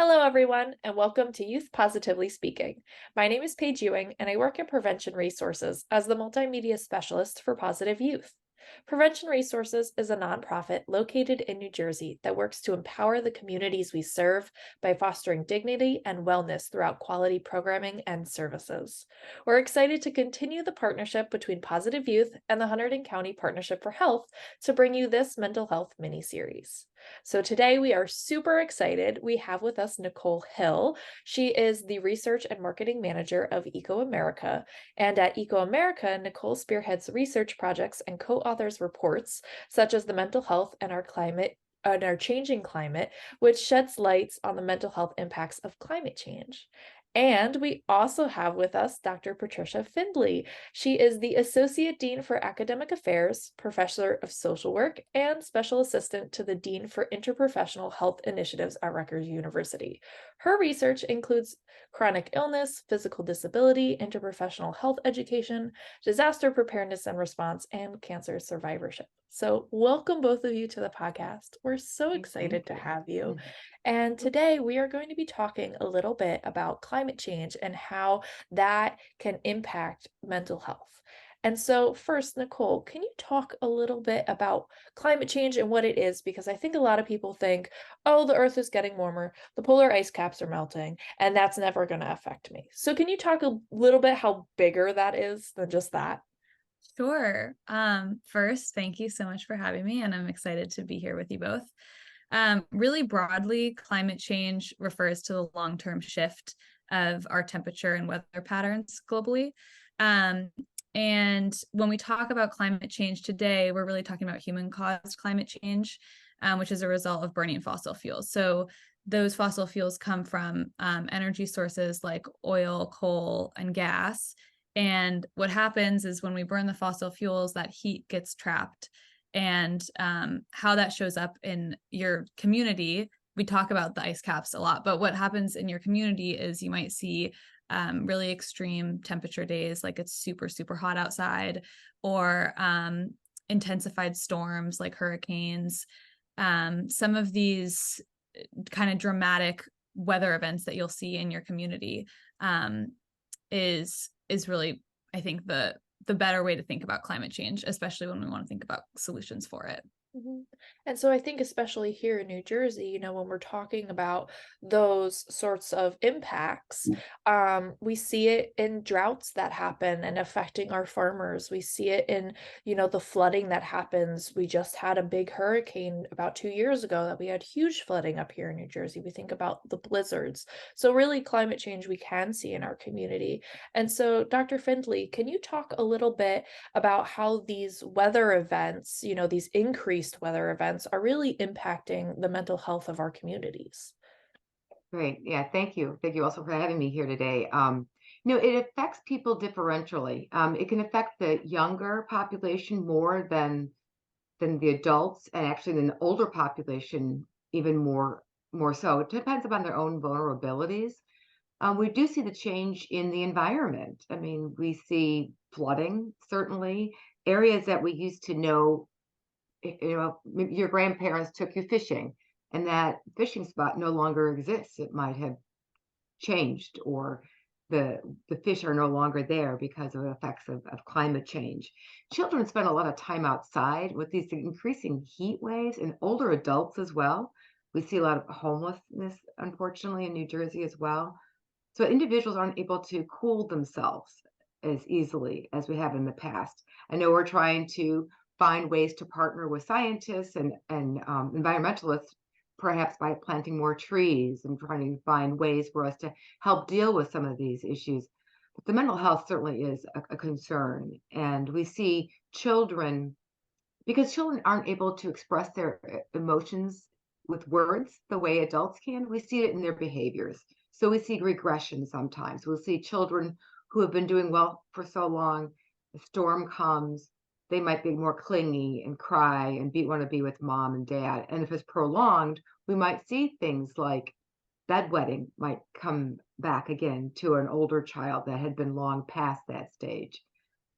Hello, everyone, and welcome to Youth Positively Speaking. My name is Paige Ewing, and I work at Prevention Resources as the multimedia specialist for Positive Youth. Prevention Resources is a nonprofit located in New Jersey that works to empower the communities we serve by fostering dignity and wellness throughout quality programming and services. We're excited to continue the partnership between Positive Youth and the Hunterdon County Partnership for Health to bring you this mental health mini-series. So today we are super excited. We have with us Nicole Hill. She is the Research and Marketing Manager of Eco America. And at Eco America, Nicole spearheads research projects and co-authors reports such as the mental health and our changing climate, which sheds lights on the mental health impacts of climate change. And we also have with us Dr. Patricia Findley. She is the Associate Dean for Academic Affairs, Professor of Social Work, and Special Assistant to the Dean for Interprofessional Health Initiatives at Rutgers University. Her research includes chronic illness, physical disability, interprofessional health education, disaster preparedness and response, and cancer survivorship. So welcome both of you to the podcast. We're so excited to have you. And today we are going to be talking a little bit about climate change and how that can impact mental health. And so first, Nicole, can you talk a little bit about climate change and what it is? Because I think a lot of people think, oh, the earth is getting warmer, the polar ice caps are melting, and that's never going to affect me. So can you talk a little bit how bigger that is than just that? Sure. First, thank you so much for having me, and I'm excited to be here with you both. Really broadly, climate change refers to the long-term shift of our temperature and weather patterns globally. Um, and when we talk about climate change today, we're really talking about human-caused climate change, which is a result of burning fossil fuels. So those fossil fuels come from energy sources like oil, coal, and gas. And what happens is when we burn the fossil fuels, that heat gets trapped. And how that shows up in your community, we talk about the ice caps a lot, but what happens in your community is you might see really extreme temperature days, like it's super, super hot outside, or intensified storms like hurricanes. Some of these kind of dramatic weather events that you'll see in your community is really, I think, the better way to think about climate change, especially when we want to think about solutions for it. Mhm. And so I think especially here in New Jersey, when we're talking about those sorts of impacts, we see it in droughts that happen and affecting our farmers. We see it in, the flooding that happens. We just had a big hurricane about 2 years ago that we had huge flooding up here in New Jersey. We think about the blizzards. So really climate change we can see in our community. And so Dr. Findley, can you talk a little bit about how these weather events, these increased weather events are really impacting the mental health of our communities? Great. Yeah, thank you. Thank you also for having me here today. It affects people differentially. It can affect the younger population more than the adults, and actually than the older population even more so. It depends upon their own vulnerabilities. We do see the change in the environment. I mean, we see flooding, certainly. Areas that we used to know, maybe your grandparents took you fishing, and that fishing spot no longer exists. It might have changed, or the fish are no longer there because of the effects of climate change. Children spend a lot of time outside with these increasing heat waves, and older adults as well. We see a lot of homelessness, unfortunately, in New Jersey as well. So individuals aren't able to cool themselves as easily as we have in the past. I know we're trying to find ways to partner with scientists and environmentalists, perhaps by planting more trees and trying to find ways for us to help deal with some of these issues. But the mental health certainly is a concern. And we see children, because children aren't able to express their emotions with words the way adults can, we see it in their behaviors. So we see regression sometimes. We'll see children who have been doing well for so long, the storm comes, they might be more clingy and cry and want to be with mom and dad. And if it's prolonged, we might see things like bedwetting might come back again to an older child that had been long past that stage.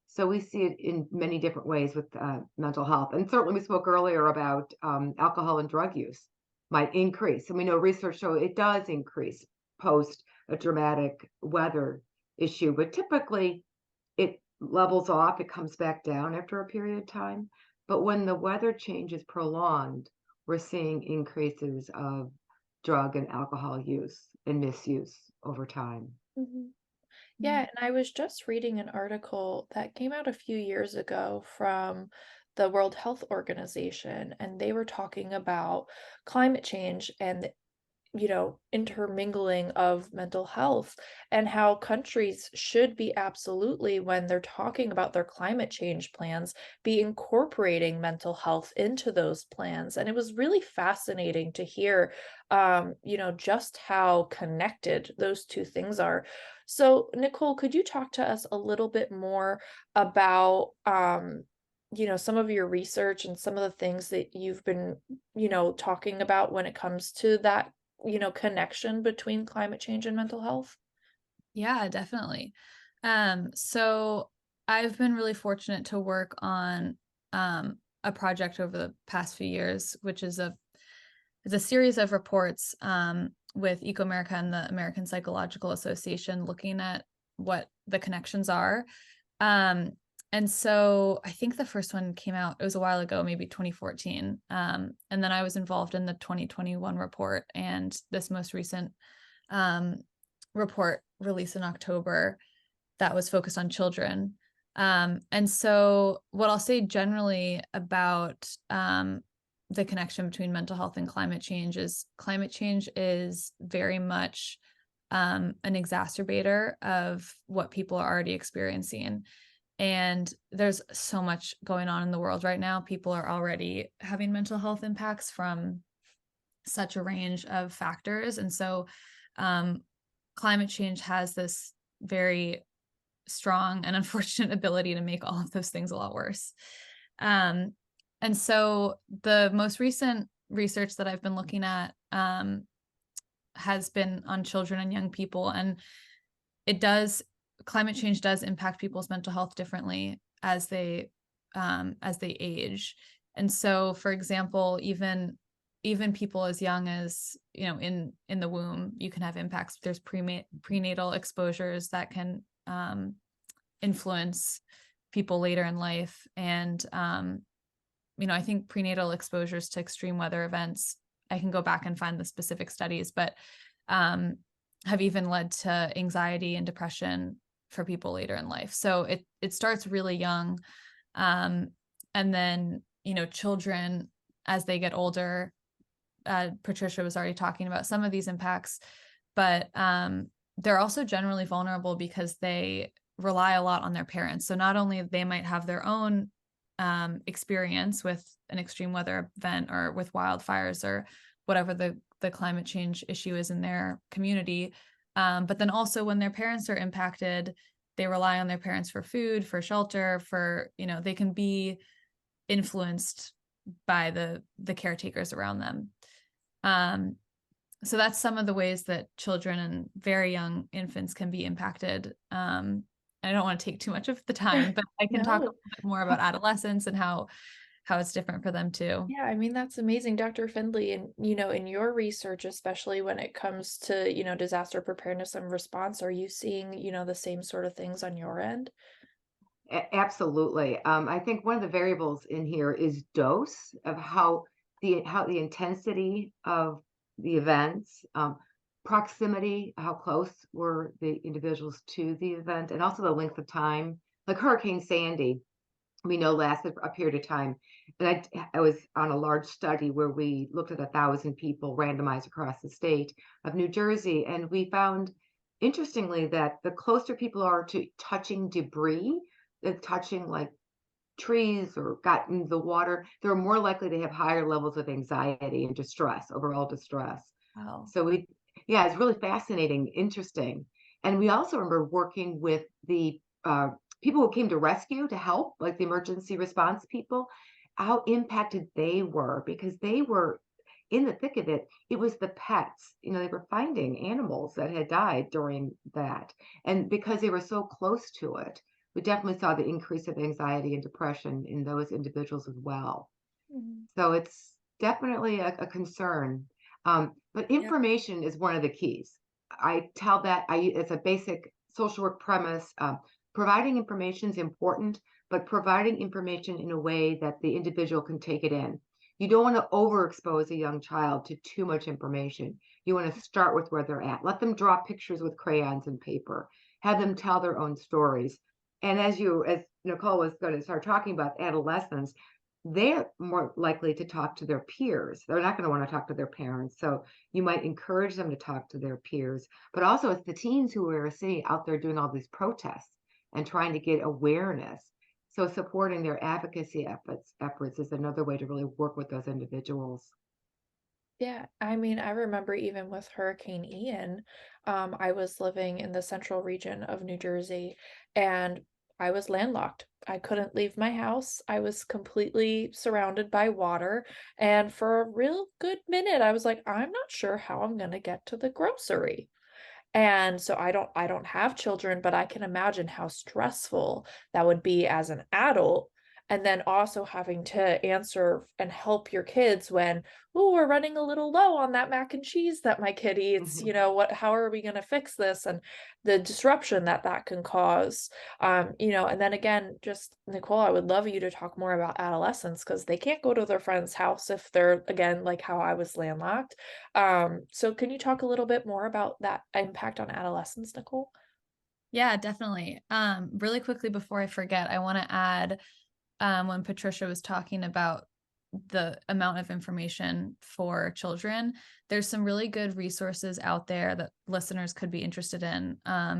So we see it in many different ways with mental health. And certainly we spoke earlier about alcohol and drug use. might increase. And we know research show it does increase post a dramatic weather issue, but typically it levels off, it comes back down after a period of time. But when the weather change is prolonged, we're seeing increases of drug and alcohol use and misuse over time. Mhm. Yeah, Mm. and I was just reading an article that came out a few years ago from the World Health Organization, and they were talking about climate change and intermingling of mental health and how countries should be absolutely, when they're talking about their climate change plans, be incorporating mental health into those plans. And it was really fascinating to hear, just how connected those two things are. So, Nicole, could you talk to us a little bit more about, some of your research and some of the things that you've been, talking about when it comes to that connection between climate change and mental health? Yeah, definitely. So I've been really fortunate to work on a project over the past few years, which is a series of reports with Eco America and the American Psychological Association looking at what the connections are. Um, and so I think the first one came out, it was a while ago, maybe 2014. And then I was involved in the 2021 report and this most recent um, report released in October that was focused on children. And so what I'll say generally about the connection between mental health and climate change is very much an exacerbator of what people are already experiencing. And there's so much going on in the world right now. People are already having mental health impacts from such a range of factors. And so um, climate change has this very strong and unfortunate ability to make all of those things a lot worse. Um, and so the most recent research that I've been looking at has been on children and young people, and climate change does impact people's mental health differently as they age. And so, for example, even people as young as in the womb, you can have impacts. There's prenatal exposures that can influence people later in life, and I think prenatal exposures to extreme weather events, I can go back and find the specific studies, but have even led to anxiety and depression for people later in life. So it starts really young, and then children as they get older. Patricia was already talking about some of these impacts, but they're also generally vulnerable because they rely a lot on their parents. So not only they might have their own experience with an extreme weather event or with wildfires or whatever the climate change issue is in their community, but then also when their parents are impacted, they rely on their parents for food, for shelter, for they can be influenced by the caretakers around them. So that's some of the ways that children and very young infants can be impacted. I don't want to take too much of the time, but I can talk a No. little bit more about adolescence and how it's different for them too. Yeah, I mean, that's amazing, Dr. Findley. And, in your research, especially when it comes to, disaster preparedness and response, are you seeing, the same sort of things on your end? Absolutely. I think one of the variables in here is dose of how the intensity of the events, proximity, how close were the individuals to the event, and also the length of time. Like Hurricane Sandy, we know lasted a period of time. And I was on a large study where we looked at 1,000 people randomized across the state of New Jersey, and we found, interestingly, that the closer people are to touching debris, touching like trees or got in the water, they're more likely to have higher levels of anxiety and distress, overall distress. Wow. So yeah, it's really fascinating, interesting. And we also remember working with the people who came to rescue to help, like the emergency response people, how impacted they were because they were in the thick of it. It was the pets, they were finding animals that had died during that. And because they were so close to it, we definitely saw the increase of anxiety and depression in those individuals as well. Mhm. So it's definitely a concern. But information is one of the keys. I tell that it's a basic social work premise. Providing information is important, but providing information in a way that the individual can take it in. You don't want to overexpose a young child to too much information. You want to start with where they're at. Let them draw pictures with crayons and paper. Have them tell their own stories. And as Nicole was going to start talking about adolescents, they're more likely to talk to their peers. They're not going to want to talk to their parents. So you might encourage them to talk to their peers. But also, it's the teens who are sitting out there doing all these protests and trying to get awareness. So supporting their advocacy efforts is another way to really work with those individuals. Yeah, I mean, I remember even with Hurricane Ian, I was living in the central region of New Jersey and I was landlocked. I couldn't leave my house. I was completely surrounded by water. And for a real good minute, I was like, I'm not sure how I'm going to get to the grocery. And so I don't have children, but I can imagine how stressful that would be as an adult. And then also having to answer and help your kids when, oh, we're running a little low on that mac and cheese that my kid eats. Mhm. How are we going to fix this? And the disruption that that can cause. And then again, just Nicole, I would love you to talk more about adolescents because they can't go to their friend's house if they're, again, like how I was landlocked. So can you talk a little bit more about that impact on adolescence, Nicole? Yeah, definitely. Really quickly before I forget, I want to add when Patricia was talking about the amount of information for children, there's some really good resources out there that listeners could be interested in,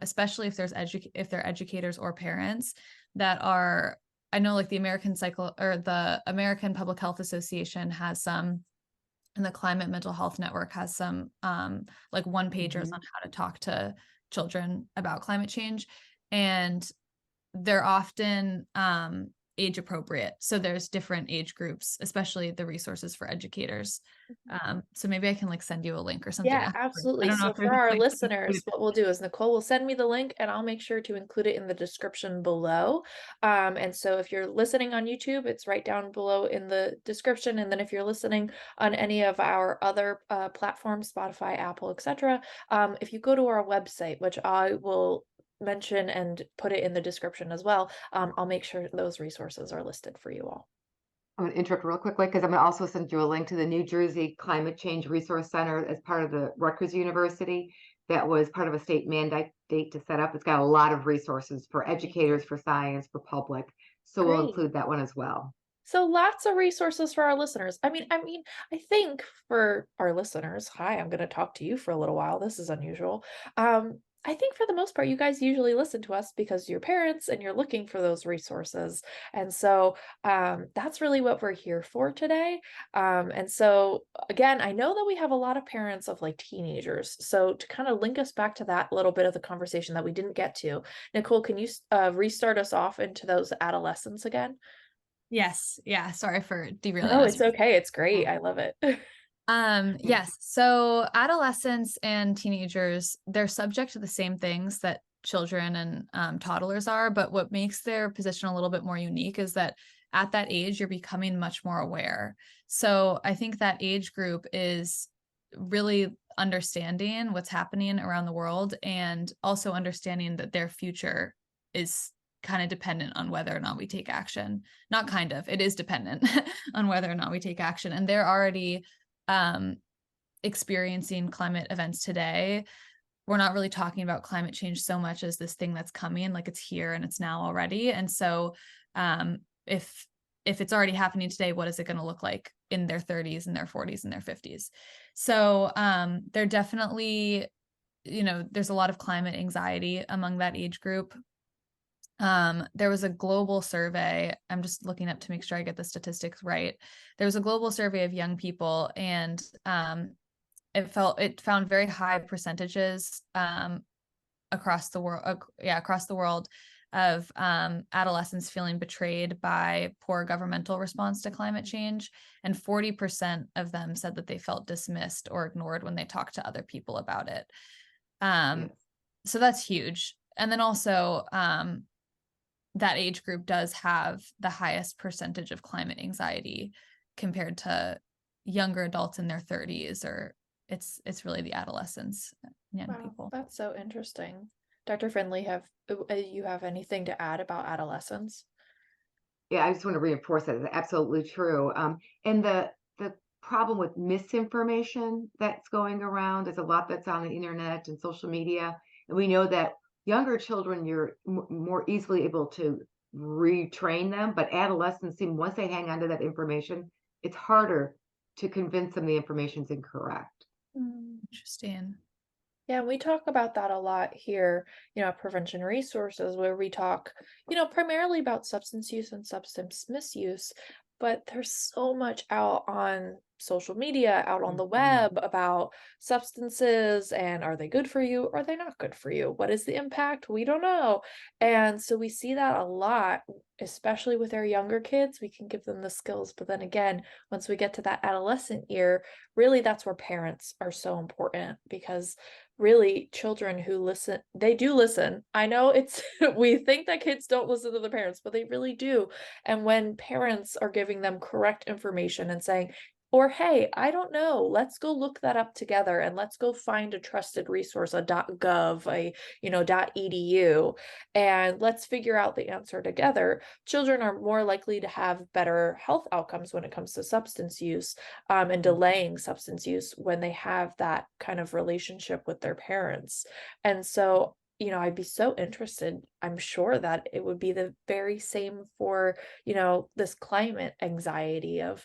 especially if if they're educators or parents that are. I know like the American Public Health Association has some, and the Climate Mental Health Network has some like one pagers on how to talk to children about climate change, and they're often age appropriate. So there's different age groups, especially the resources for educators. So maybe I can like send you a link or something Yeah, afterwards. I absolutely. don't know So if there's for our a link to include. listeners, what we'll do is Nicole will send me the link and I'll make sure to include it in the description below. And so if you're listening on YouTube, it's right down below in the description. And then if you're listening on any of our other platforms, Spotify, Apple, etc., if you go to our website, which I will mention and put it in the description as well, I'll make sure those resources are listed for you all. I'm going to interrupt real quickly because I'm going to also send you a link to the New Jersey Climate Change Resource Center as part of the Rutgers University. That was part of a state mandate to set up. It's got a lot of resources for educators, for science, for public. So we'll Great. include that one as well. So lots of resources for our listeners. I think for our listeners, hi, I'm going to talk to you for a little while. This is unusual. I think for the most part, you guys usually listen to us because you're parents and you're looking for those resources. And so that's really what we're here for today. And so again, I know that we have a lot of parents of like teenagers. So to kind of link us back to that little bit of the conversation that we didn't get to, Nicole, can you restart us off into those adolescents again? Yes. Yeah. Sorry for derailing No, us. it's okay. It's great. I love it. Yes. So adolescents and teenagers, they're subject to the same things that children and toddlers are, but what makes their position a little bit more unique is that at that age, you're becoming much more aware. So I think that age group is really understanding what's happening around the world and also understanding that their future is kind of dependent on whether or not we take action. Not kind of, it is dependent on whether or not we take action. And they're already experiencing climate events today. We're not really talking about climate change so much as this thing that's coming, like it's here and it's now already. And so if it's already happening today, what is it going to look like in their 30s and their 40s and their 50s? So they're definitely, there's a lot of climate anxiety among that age group. There was a global survey. I'm just looking up to make sure I get the statistics right. There was a global survey of young people, and it found very high percentages across the world of adolescents feeling betrayed by poor governmental response to climate change, and 40% of them said that they felt dismissed or ignored when they talked to other people about it. Yes. So that's huge. And then also that age group does have the highest percentage of climate anxiety compared to younger adults in their 30s or it's really the adolescents, young Wow, people. that's so interesting. Dr. Finley, have you have anything to add about adolescence? Yeah, I just want to reinforce that. It's absolutely true. And the problem with misinformation that's going around, there's a lot that's on the internet and social media, and we know that younger children, you're more easily able to retrain them, but adolescents seem once they hang on to that information, it's harder to convince them the information's incorrect. Interesting. Yeah, we talk about that a lot here, at Prevention Resources, where we talk, primarily about substance use and substance misuse, but there's so much out on social media, out on the Mhm. web about substances and are they good for you? Are they not good for you? What is the impact? We don't know. And so we see that a lot, especially with our younger kids. We can give them the skills, but then again, once we get to that adolescent year, really that's where parents are so important because really children who listen, they do listen. I know it's we think that kids don't listen to the parents, but they really do. And when parents are giving them correct information and saying, or hey, I don't know, let's go look that up together and let's go find a trusted resource, a .gov, a .edu, and let's figure out the answer together. Children are more likely to have better health outcomes when it comes to substance use, and delaying substance use when they have that kind of relationship with their parents. And so, I'd be so interested. I'm sure that it would be the very same for, this climate anxiety of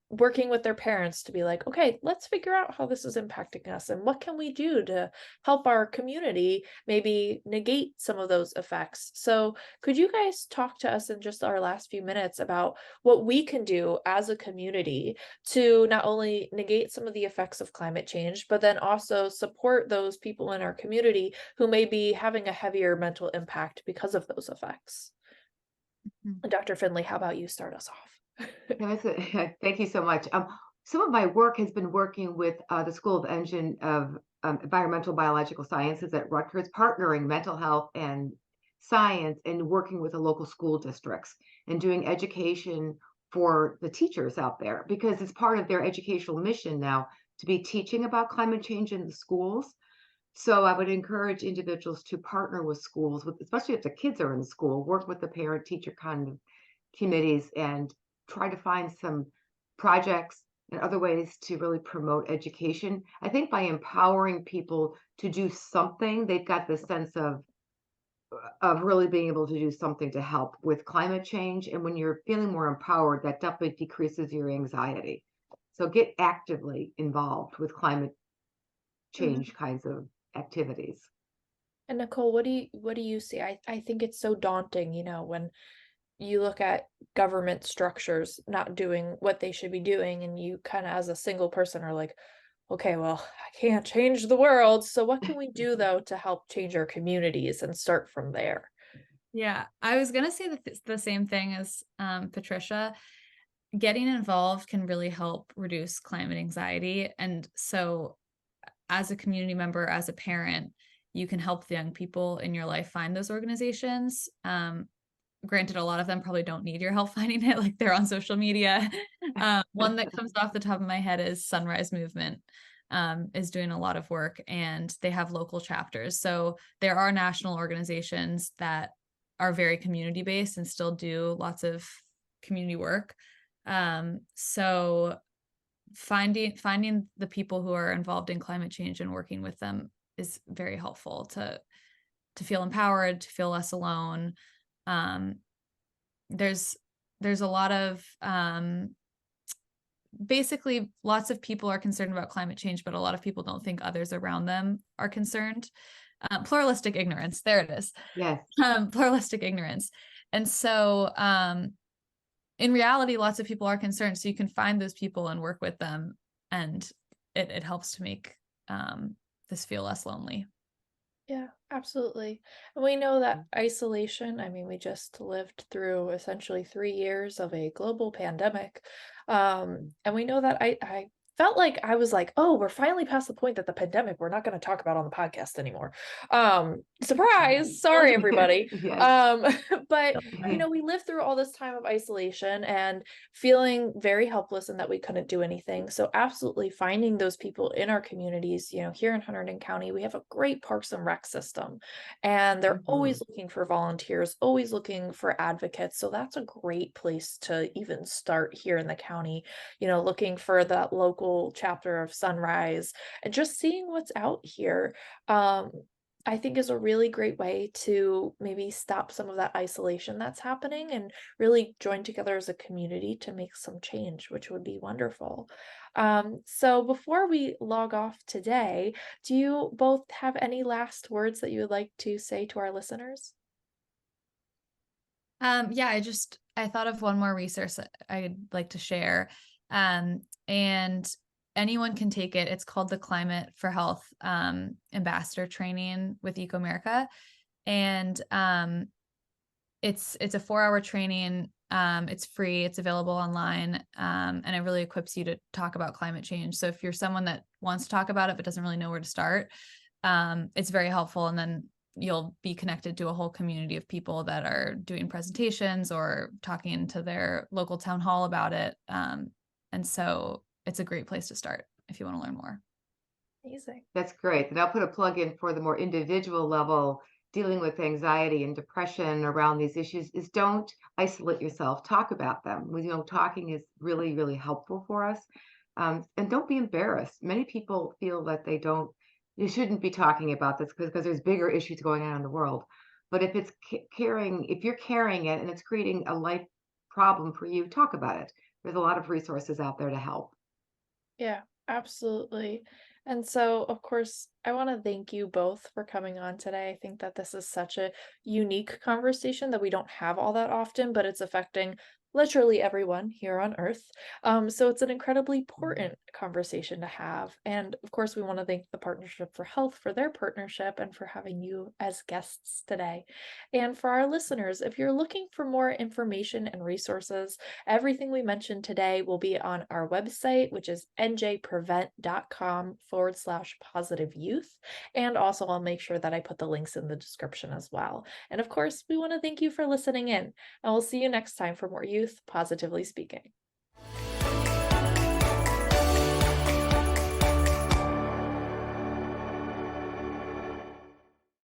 working with their parents to be like, okay, let's figure out how this is impacting us and what can we do to help our community maybe negate some of those effects. So could you guys talk to us in just our last few minutes about what we can do as a community to not only negate some of the effects of climate change, but then also support those people in our community who may be having a heavier mental impact because of those effects? Mhm. Dr. Finley, how about you start us off? No, thank you so much. Some of my work has been working with the School of Environmental Biological Sciences at Rutgers, partnering mental health and science and working with the local school districts and doing education for the teachers out there because it's part of their educational mission now to be teaching about climate change in the schools. So I would encourage individuals to partner with schools, with, especially if the kids are in the school, work with the parent teacher kind of committees and try to find some projects and other ways to really promote education. I think by empowering people to do something, they've got the sense of really being able to do something to help with climate change. And when you're feeling more empowered, that definitely decreases your anxiety. So get actively involved with climate change kinds of activities. And Nicole, what do you see? I think it's so daunting, when you look at government structures not doing what they should be doing, and you kind of as a single person are like, okay, well, I can't change the world. So what can we do though to help change our communities and start from there? Yeah, I was gonna say the same thing as Patricia. Getting involved can really help reduce climate anxiety. And so, as a community member, as a parent, you can help the young people in your life find those organizations. Granted, a lot of them probably don't need your help finding it, like they're on social media. One that comes off the top of my head is Sunrise Movement, is doing a lot of work, and they have local chapters. So there are national organizations that are very community based and still do lots of community work. So finding the people who are involved in climate change and working with them is very helpful to feel empowered, to feel less alone. Um, there's there's a lot of basically lots of people are concerned about climate change, but a lot of people don't think others around them are concerned. Pluralistic ignorance, there it is. Yes. Pluralistic ignorance. And so in reality, lots of people are concerned. So you can find those people and work with them, and it helps to make this feel less lonely. Yeah, absolutely. And we know that isolation, I mean, we just lived through essentially 3 years of a global pandemic. And we know that felt like I was like, oh, we're finally past the point that the pandemic we're not going to talk about on the podcast anymore. Surprise, sorry everybody. Yes. But we lived through all this time of isolation and feeling very helpless and that we couldn't do anything. So absolutely finding those people in our communities, here in Hunterdon County, we have a great parks and rec system, and they're always looking for volunteers, always looking for advocates. So that's a great place to even start here in the county, looking for that local chapter of Sunrise and just seeing what's out here. I think is a really great way to maybe stop some of that isolation that's happening and really join together as a community to make some change, which would be wonderful. So before we log off today, do you both have any last words that you would like to say to our listeners? Yeah, I thought of one more resource that I'd like to share. And anyone can take it. It's called the Climate for Health Ambassador Training with Eco America. And it's a 4-hour training. It's free, it's available online, and it really equips you to talk about climate change. So if you're someone that wants to talk about it but doesn't really know where to start, it's very helpful. And then you'll be connected to a whole community of people that are doing presentations or talking to their local town hall about it. And so it's a great place to start if you want to learn more. Amazing. That's great. And I'll put a plug in for the more individual level dealing with anxiety and depression around these issues is don't isolate yourself. Talk about them. Talking is really, really helpful for us. And don't be embarrassed. Many people feel that you shouldn't be talking about this because there's bigger issues going on in the world. But if it's if you're carrying it and it's creating a life problem for you, talk about it. There's a lot of resources out there to help. Yeah, absolutely. And so, of course, I want to thank you both for coming on today. I think that this is such a unique conversation that we don't have all that often, but it's affecting literally everyone here on Earth. So it's an incredibly important conversation to have. And of course, we want to thank the Partnership for Health for their partnership and for having you as guests today. And for our listeners, if you're looking for more information and resources, everything we mentioned today will be on our website, which is njprevent.com/positive youth. And also, I'll make sure that I put the links in the description as well. And of course, we want to thank you for listening in, and we'll see you next time for more Youth Positively Speaking.